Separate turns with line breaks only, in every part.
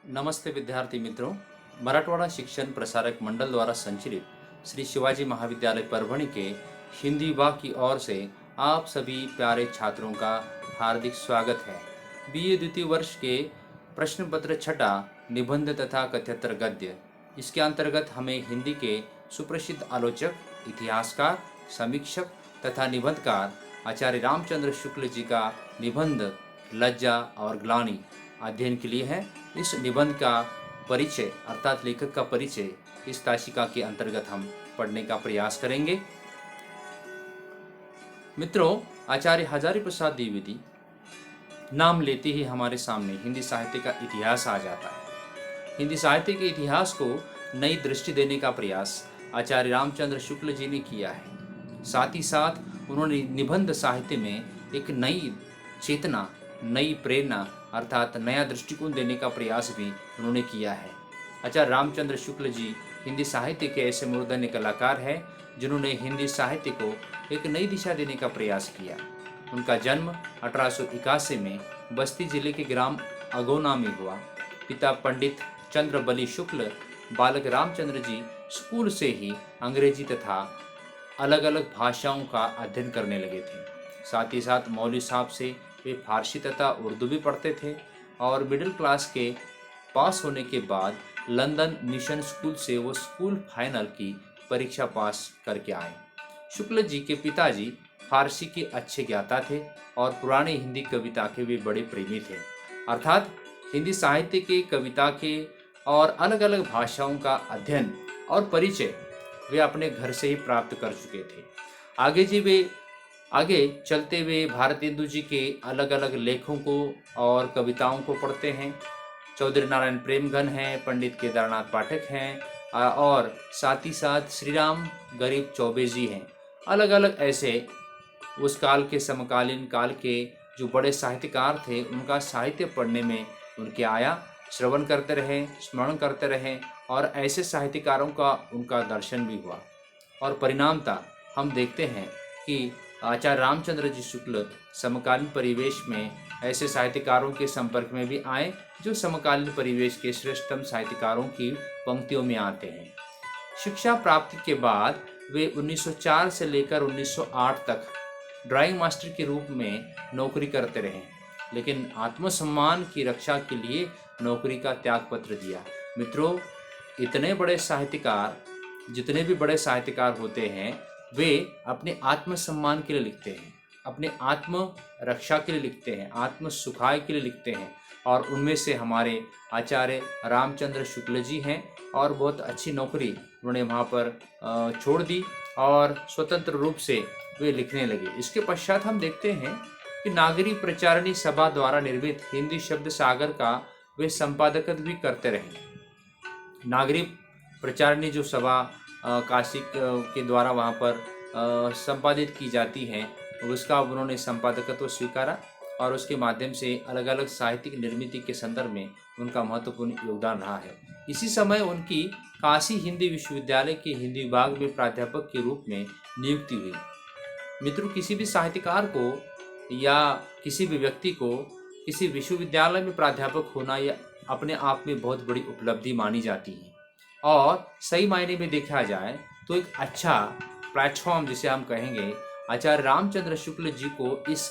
नमस्ते विद्यार्थी मित्रों। मराठवाड़ा शिक्षण प्रसारक मंडल द्वारा संचालित श्री शिवाजी महाविद्यालय परभणी के हिंदी विभाग की ओर से आप सभी प्यारे छात्रों का हार्दिक स्वागत है। बीए द्वितीय वर्ष के प्रश्न पत्र छठा निबंध तथा कथ्यतर गद्य, इसके अंतर्गत हमें हिंदी के सुप्रसिद्ध आलोचक, इतिहासकार, समीक्षक तथा निबंधकार आचार्य रामचंद्र शुक्ल जी का निबंध लज्जा और ग्लानि अध्ययन के लिए है। इस निबंध का परिचय अर्थात लेखक का परिचय इस ताशिका के अंतर्गत हम पढ़ने का प्रयास करेंगे। मित्रों, आचार्य हजारी प्रसाद द्विवेदी नाम लेते ही हमारे सामने हिंदी साहित्य का इतिहास आ जाता है। हिंदी साहित्य के इतिहास को नई दृष्टि देने का प्रयास आचार्य रामचंद्र शुक्ल जी ने किया है। साथ ही साथ उन्होंने निबंध साहित्य में एक नई चेतना, नई प्रेरणा अर्थात नया दृष्टिकोण देने का प्रयास भी उन्होंने किया है। आचार्य रामचंद्र शुक्ल जी हिंदी साहित्य के ऐसे मूर्धन्य कलाकार हैं जिन्होंने हिंदी साहित्य को एक नई दिशा देने का प्रयास किया। उनका जन्म 1881 में बस्ती जिले के ग्राम अगोना में हुआ। पिता पंडित चंद्रबली शुक्ल बालक रामचंद्र जी स्कूल से ही अंग्रेजी तथा अलग अलग भाषाओं का अध्ययन करने लगे थे। साथ ही साथ मौलवी साहब से वे फारसी तथा उर्दू भी पढ़ते थे और मिडिल क्लास के पास होने के बाद लंदन मिशन स्कूल से वो स्कूल फाइनल की परीक्षा पास करके आए। शुक्ल जी के पिताजी फारसी के अच्छे ज्ञाता थे और पुराने हिंदी कविता के वे बड़े प्रेमी थे। अर्थात हिंदी साहित्य के, कविता के और अलग अलग भाषाओं का अध्ययन और परिचय वे अपने घर से ही प्राप्त कर चुके थे। आगे चलते हुए भारतेंदु जी के अलग अलग लेखों को और कविताओं को पढ़ते हैं। चौधरी नारायण प्रेमघन हैं, पंडित केदारनाथ पाठक हैं और साथ ही साथ श्री राम गरीब चौबे जी हैं। अलग अलग ऐसे उस काल के, समकालीन काल के जो बड़े साहित्यकार थे, उनका साहित्य पढ़ने में उनके आया, श्रवण करते रहे, स्मरण करते रहे और ऐसे साहित्यकारों का उनका दर्शन भी हुआ। और परिणामतः हम देखते हैं कि आचार्य रामचंद्र जी शुक्ल समकालीन परिवेश में ऐसे साहित्यकारों के संपर्क में भी आए जो समकालीन परिवेश के श्रेष्ठतम साहित्यकारों की पंक्तियों में आते हैं। शिक्षा प्राप्ति के बाद वे 1904 से लेकर 1908 तक ड्राइंग मास्टर के रूप में नौकरी करते रहे, लेकिन आत्मसम्मान की रक्षा के लिए नौकरी का त्यागपत्र दिया। मित्रों, इतने बड़े साहित्यकार, जितने भी बड़े साहित्यकार होते हैं, वे अपने आत्मसम्मान के लिए लिखते हैं, अपने आत्म रक्षा के लिए लिखते हैं, आत्म सुखाय के लिए लिखते हैं। और उनमें से हमारे आचार्य रामचंद्र शुक्ल जी हैं और बहुत अच्छी नौकरी उन्होंने वहाँ पर छोड़ दी और स्वतंत्र रूप से वे लिखने लगे। इसके पश्चात हम देखते हैं कि नागरी प्रचारणी सभा द्वारा निर्मित हिंदी शब्द सागर का वे संपादकत्व भी करते रहे। नागरी प्रचारणी जो सभा काशी के द्वारा वहाँ पर संपादित की जाती है, उसका उन्होंने संपादकत्व स्वीकारा और उसके माध्यम से अलग अलग साहित्यिक निर्मिति के संदर्भ में उनका महत्वपूर्ण योगदान रहा है। इसी समय उनकी काशी हिंदी विश्वविद्यालय के हिंदी विभाग में प्राध्यापक के रूप में नियुक्ति हुई। मित्रों, किसी भी साहित्यकार को या किसी भी व्यक्ति को किसी विश्वविद्यालय में प्राध्यापक होना यह अपने आप में बहुत बड़ी उपलब्धि मानी जाती है और सही मायने में देखा जाए तो एक अच्छा प्लेटफॉर्म जिसे हम कहेंगे, आचार्य रामचंद्र शुक्ल जी को इस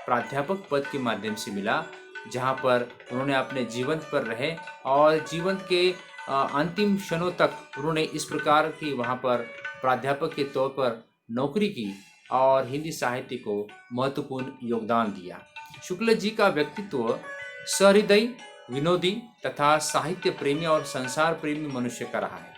प्राध्यापक पद के माध्यम से मिला, जहां पर उन्होंने अपने जीवन पर रहे और जीवन के अंतिम क्षणों तक उन्होंने इस प्रकार की वहां पर प्राध्यापक के तौर पर नौकरी की और हिंदी साहित्य को महत्वपूर्ण योगदान दिया। शुक्ल जी का व्यक्तित्व सहृदय, विनोदी तथा साहित्य प्रेमी और संसार प्रेमी मनुष्य का रहा है।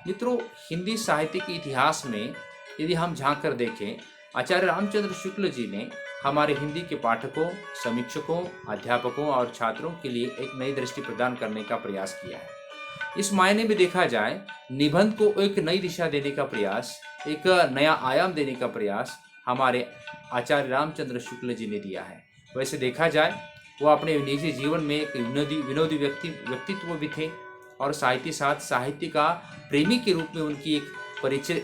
मित्रों, हिंदी साहित्य के इतिहास में यदि हम झांक कर देखें, आचार्य रामचंद्र शुक्ल जी ने हमारे हिंदी के पाठकों, समीक्षकों, अध्यापकों और छात्रों के लिए एक नई दृष्टि प्रदान करने का प्रयास किया है। इस मायने में देखा जाए, निबंध को एक नई दिशा देने का प्रयास, एक नया आयाम देने का प्रयास हमारे आचार्य रामचंद्र शुक्ल जी ने दिया है। वैसे देखा जाए, वो अपने निजी जीवन में एक विनोदी व्यक्तित्व भी थे और साथ ही साथ साहित्य का प्रेमी के रूप में उनकी एक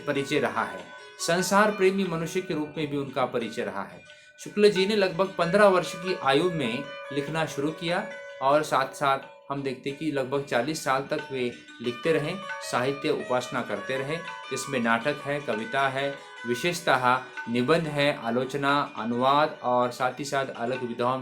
परिचय रहा है। संसार प्रेमी मनुष्य के रूप में भी उनका परिचय रहा है। शुक्ल जी ने लगभग 15 वर्ष की आयु में लिखना शुरू किया और साथ साथ हम देखते कि लगभग 40 साल तक वे लिखते रहे, साहित्य उपासना करते रहे। इसमें नाटक है, कविता है, विशेषतः निबंध है, आलोचना, अनुवाद और साथ ही साथ अलग अलग विधाओं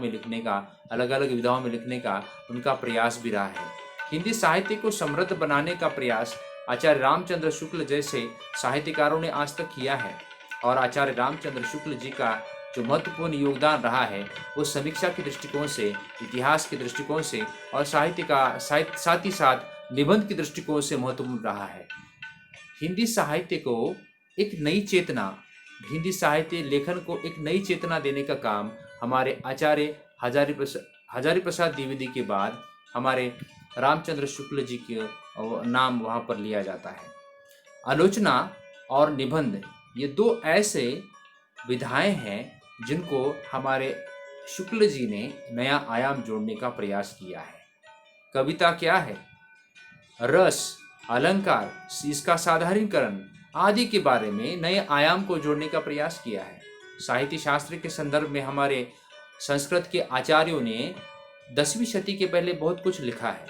में लिखने का उनका प्रयास भी रहा है। हिंदी साहित्य को समृद्ध बनाने का प्रयास आचार्य रामचंद्र शुक्ल जैसे साहित्यकारों ने आज तक किया है, और आचार्य रामचंद्र शुक्ल जी का जो महत्वपूर्ण योगदान रहा है वो समीक्षा के दृष्टिकोण से, इतिहास के दृष्टिकोण से और साथ ही साथ निबंध के दृष्टिकोण से महत्वपूर्ण रहा है। हिंदी साहित्य को एक नई चेतना, हिंदी साहित्य लेखन को एक नई चेतना देने का काम हमारे आचार्य हजारी प्रसाद द्विवेदी के बाद हमारे रामचंद्र शुक्ल जी के नाम वहाँ पर लिया जाता है। आलोचना और निबंध ये दो ऐसे विधाएं हैं जिनको हमारे शुक्ल जी ने नया आयाम जोड़ने का प्रयास किया है। कविता क्या है? रस, अलंकार, इसका साधारणीकरण आदि के बारे में नए आयाम को जोड़ने का प्रयास किया है। साहित्य शास्त्र के संदर्भ में हमारे संस्कृत के आचार्यों ने 10वीं शती के पहले बहुत कुछ लिखा है,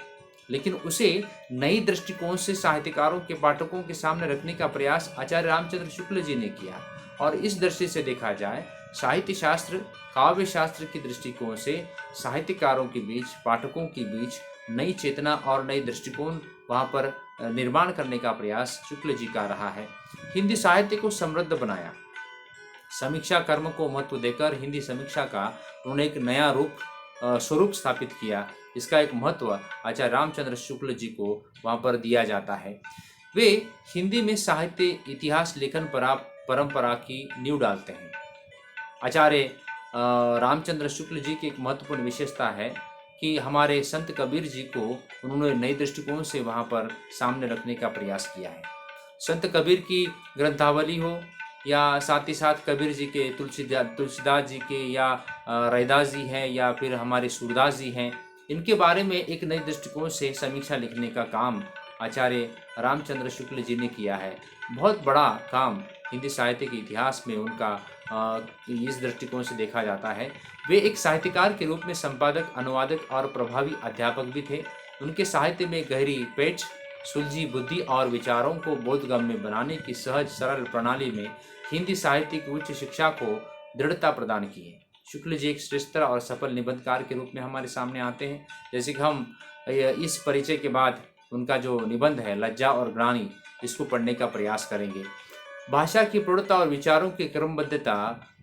लेकिन उसे नई दृष्टिकोण से साहित्यकारों के पाठकों के सामने रखने का प्रयास आचार्य रामचंद्र शुक्ल जी ने किया। और इस दृष्टि से देखा जाए, साहित्य शास्त्र, काव्य शास्त्र की दृष्टिकोण से साहित्यकारों के बीच, पाठकों के बीच नई चेतना और नई दृष्टिकोण वहाँ पर निर्माण करने का प्रयास शुक्ल जी का रहा है। हिंदी साहित्य को समृद्ध बनाया, समीक्षा कर्म को महत्व देकर हिंदी समीक्षा का उन्होंने एक नया स्वरूप स्थापित किया। इसका एक महत्व आचार्य रामचंद्र शुक्ल जी को वहाँ पर दिया जाता है। वे हिंदी में साहित्य इतिहास लेखन परंपरा की नींव डालते हैं। आचार्य रामचंद्र शुक्ल जी की एक महत्वपूर्ण विशेषता है कि हमारे संत कबीर जी को उन्होंने नए दृष्टिकोण से वहाँ पर सामने रखने का प्रयास किया है। संत कबीर की ग्रंथावली हो या साथ ही साथ कबीर जी के तुलसीदास जी के या रैदास जी हैं या फिर हमारे सूरदास जी हैं, इनके बारे में एक नए दृष्टिकोण से समीक्षा लिखने का काम आचार्य रामचंद्र शुक्ल जी ने किया है। बहुत बड़ा काम हिंदी साहित्य के इतिहास में उनका इस दृष्टिकोण से देखा जाता है। वे एक साहित्यकार के रूप में संपादक, अनुवादक और प्रभावी अध्यापक भी थे। उनके साहित्य में गहरी पेच, सुलझी बुद्धि और विचारों को बोधगम्य बनाने की सहज सरल प्रणाली में हिंदी साहित्य की उच्च शिक्षा को दृढ़ता प्रदान की है। शुक्ल जी एक श्रेष्ठ और सफल निबंधकार के रूप में हमारे सामने आते हैं। जैसे कि हम इस परिचय के बाद उनका जो निबंध है लज्जा और ग्लानि, इसको पढ़ने का प्रयास करेंगे। भाषा की प्रौढ़ता और विचारों की क्रमबद्धता,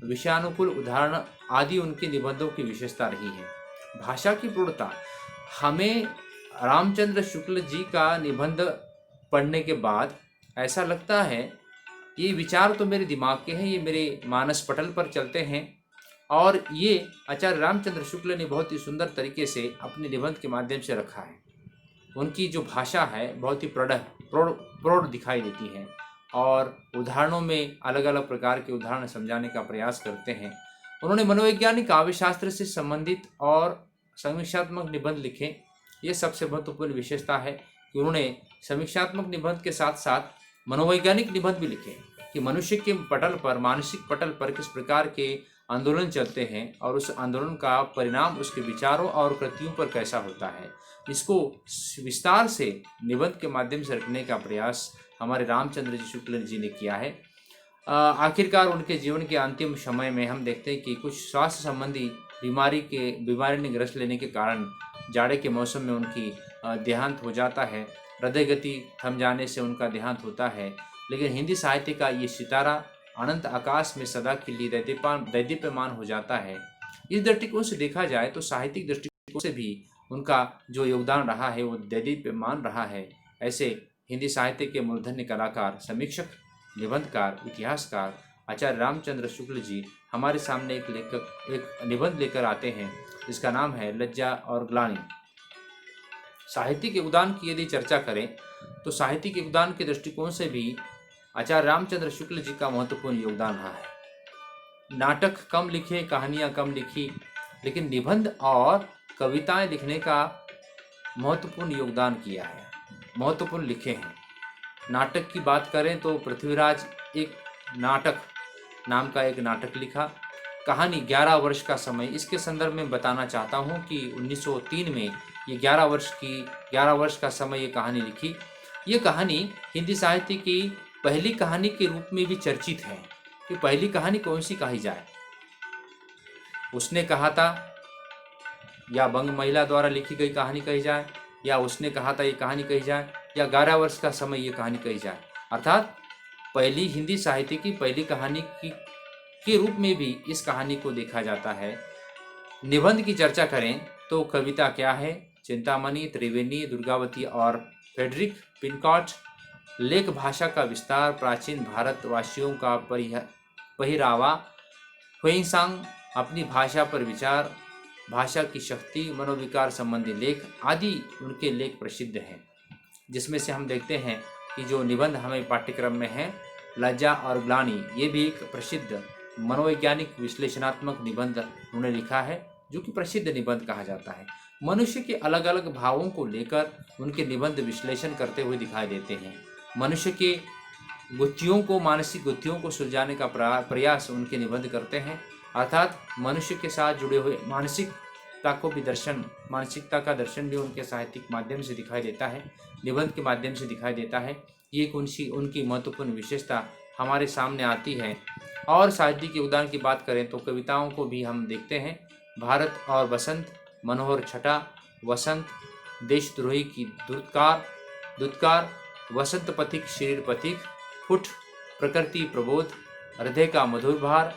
विषयानुकूल उदाहरण आदि उनके निबंधों की विशेषता रही है। भाषा की प्रौढ़ता, हमें रामचंद्र शुक्ल जी का निबंध पढ़ने के बाद ऐसा लगता है ये विचार तो मेरे दिमाग के हैं, ये मेरे मानस पटल पर चलते हैं, और ये आचार्य रामचंद्र शुक्ल ने बहुत ही सुंदर तरीके से अपने निबंध के माध्यम से रखा है। उनकी जो भाषा है बहुत ही प्रौढ़ दिखाई देती है, और उदाहरणों में अलग अलग प्रकार के उदाहरण समझाने का प्रयास करते हैं। उन्होंने मनोवैज्ञानिक काव्य शास्त्र से संबंधित और समीक्षात्मक निबंध लिखे। ये सबसे महत्वपूर्ण विशेषता है कि उन्होंने समीक्षात्मक निबंध के साथ साथ मनोवैज्ञानिक निबंध भी लिखे कि मनुष्य के पटल पर, मानसिक पटल पर किस प्रकार के आंदोलन चलते हैं और उस आंदोलन का परिणाम उसके विचारों और कृतियों पर कैसा होता है। इसको विस्तार से निबंध के माध्यम से रखने का प्रयास हमारे रामचंद्र जी शुक्ल जी ने किया है। आखिरकार उनके जीवन के अंतिम समय में हम देखते हैं कि कुछ स्वास्थ्य संबंधी बीमारी ने ग्रस्त लेने के कारण जाड़े के मौसम में उनकी देहांत हो जाता है। हृदय गति थम जाने से उनका देहांत होता है। लेकिन हिंदी साहित्य का ये सितारा अनंत आकाश में सदा के लिए दैदीप्यमान हो जाता है। इस दृष्टिकोण से देखा जाए तो साहित्यिक दृष्टिकोण से भी उनका जो योगदान रहा है वो दैदीप्यमान रहा है। ऐसे हिंदी साहित्य के मूर्धन्य कलाकार, समीक्षक, निबंधकार, इतिहासकार आचार्य रामचंद्र शुक्ल जी हमारे सामने एक निबंध लेकर आते हैं जिसका नाम है लज्जा और ग्लानि। साहित्यिक योगदान की यदि चर्चा करें तो साहित्यिक योगदान के दृष्टिकोण से भी आचार्य रामचंद्र शुक्ल जी का महत्वपूर्ण योगदान रहा है। नाटक कम लिखे, कहानियाँ कम लिखी, लेकिन निबंध और कविताएं लिखने का महत्वपूर्ण योगदान किया है, महत्वपूर्ण लिखे हैं। नाटक की बात करें तो पृथ्वीराज एक नाटक नाम का एक नाटक लिखा, कहानी 11 वर्ष का समय, इसके संदर्भ में बताना चाहता हूँ कि 1903 में ये 11 वर्ष का समय ये कहानी लिखी। ये कहानी हिंदी साहित्य की पहली कहानी के रूप में भी चर्चित है कि पहली कहानी कौन सी कही जाए। उसने कहा था या बंग महिला द्वारा लिखी गई कहानी कही जाए, या उसने कहा था ये कहानी कही जाए, या 11 वर्ष का समय ये कहानी कही जाए। अर्थात पहली हिंदी साहित्य की पहली कहानी के रूप में भी इस कहानी को देखा जाता है। निबंध की चर्चा करें तो कविता क्या है, चिंतामणि, त्रिवेणी, दुर्गावती और फ्रेडरिक पिनकॉट। लेख भाषा का विस्तार, प्राचीन भारतवासियों का पहिरावा, हुएंसांग, अपनी भाषा पर विचार, भाषा की शक्ति, मनोविकार संबंधी लेख आदि उनके लेख प्रसिद्ध हैं। जिसमें से हम देखते हैं कि जो निबंध हमें पाठ्यक्रम में है, लज्जा और ग्लानि, ये भी एक प्रसिद्ध मनोवैज्ञानिक विश्लेषणात्मक निबंध उन्होंने लिखा है, जो कि प्रसिद्ध निबंध कहा जाता है। मनुष्य के अलग अलग भावों को लेकर उनके निबंध विश्लेषण करते हुए दिखाई देते हैं। मनुष्य के गुत्थियों को, मानसिक गुत्थियों को सुलझाने का प्रयास उनके निबंध करते हैं। अर्थात मनुष्य के साथ जुड़े हुए मानसिकता का दर्शन भी उनके साहित्यिक माध्यम से दिखाई देता है, निबंध के माध्यम से दिखाई देता है। ये उनकी महत्वपूर्ण विशेषता हमारे सामने आती है। और साहित्य के उदाहरण की बात करें तो कविताओं को भी हम देखते हैं। भारत और बसंत, मनोहर छटा, वसंत, देशद्रोही की दुत्कार, वसंत पथिक, शरीर पथिक, फुट, प्रकृति प्रबोध, हृदय का मधुर भार,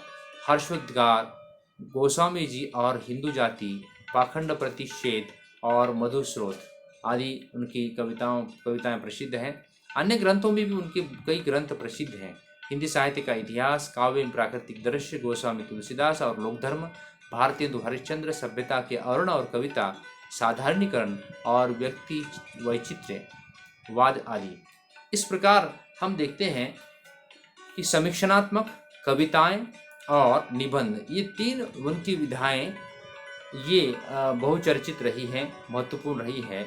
हर्षोद्गार, गोस्वामी जी और हिंदू जाति, पाखंड प्रतिषेध और मधुस्रोत आदि उनकी कविताएं प्रसिद्ध हैं। अन्य ग्रंथों में भी उनके कई ग्रंथ प्रसिद्ध हैं। हिंदी साहित्य का इतिहास, काव्य में प्राकृतिक दृश्य, गोस्वामी तुलसीदास और लोकधर्म, भारतीय हरिश्चंद्र, सभ्यता के अवर्ण और कविता, साधारणीकरण और व्यक्ति वैचित्र्यवाद आदि। इस प्रकार हम देखते हैं कि समीक्षणात्मक, कविताएं और निबंध, ये तीन उनकी विधाएं ये बहुचर्चित रही हैं, महत्वपूर्ण रही है।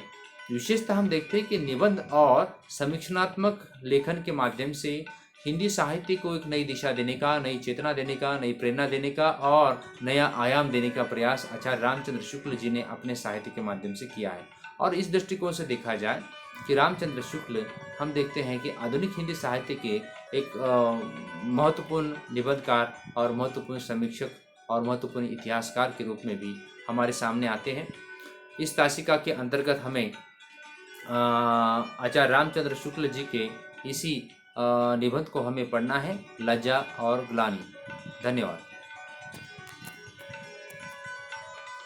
विशेषतः हम देखते हैं कि निबंध और समीक्षणात्मक लेखन के माध्यम से हिंदी साहित्य को एक नई दिशा देने का, नई चेतना देने का, नई प्रेरणा देने का और नया आयाम देने का प्रयास आचार्य रामचंद्र शुक्ल जी ने अपने साहित्य के माध्यम से किया है। और इस दृष्टिकोण से देखा जाए कि रामचंद्र शुक्ल, हम देखते हैं कि आधुनिक हिंदी साहित्य के एक महत्वपूर्ण निबंधकार और महत्वपूर्ण समीक्षक और महत्वपूर्ण इतिहासकार के रूप में भी हमारे सामने आते हैं। इस तासिका के अंतर्गत हमें आचार्य रामचंद्र शुक्ल जी के इसी निबंध को हमें पढ़ना है, लज्जा और ग्लानि। धन्यवाद।